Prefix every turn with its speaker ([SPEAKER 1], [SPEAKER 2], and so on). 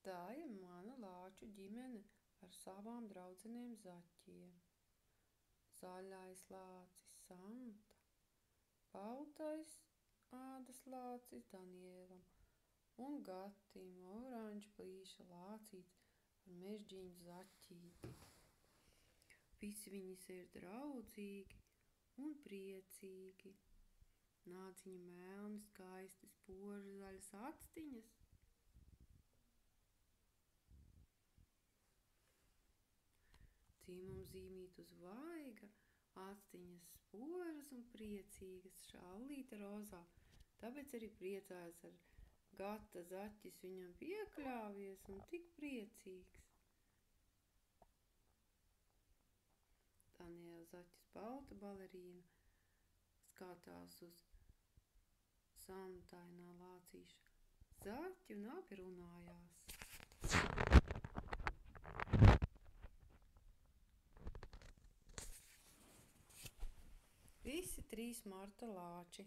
[SPEAKER 1] Tā ir mana lāču ģimene ar savām draudzenēm zaķiem. Zaļais lācis Santa, baltais ādas lācis Danielam un Gatim oranža plīša lācīts ar mežģīnu zaķīti. Visi viņi ir draudzīgi un priecīgi. Nāciņa melni skaisti spoža zaļas actiņas. Cīmuma zīmīt uz vaiga, actiņas spožas un priecīgas, šallīta rozā. Tāpēc arī priecājas ar Gata zaķis viņam piekļāvies un tik priecīgs. Daniela zaķis balta balerīna skatās uz Santainā lācīša zaķi un abi runājās. Visi 3 marta lāči.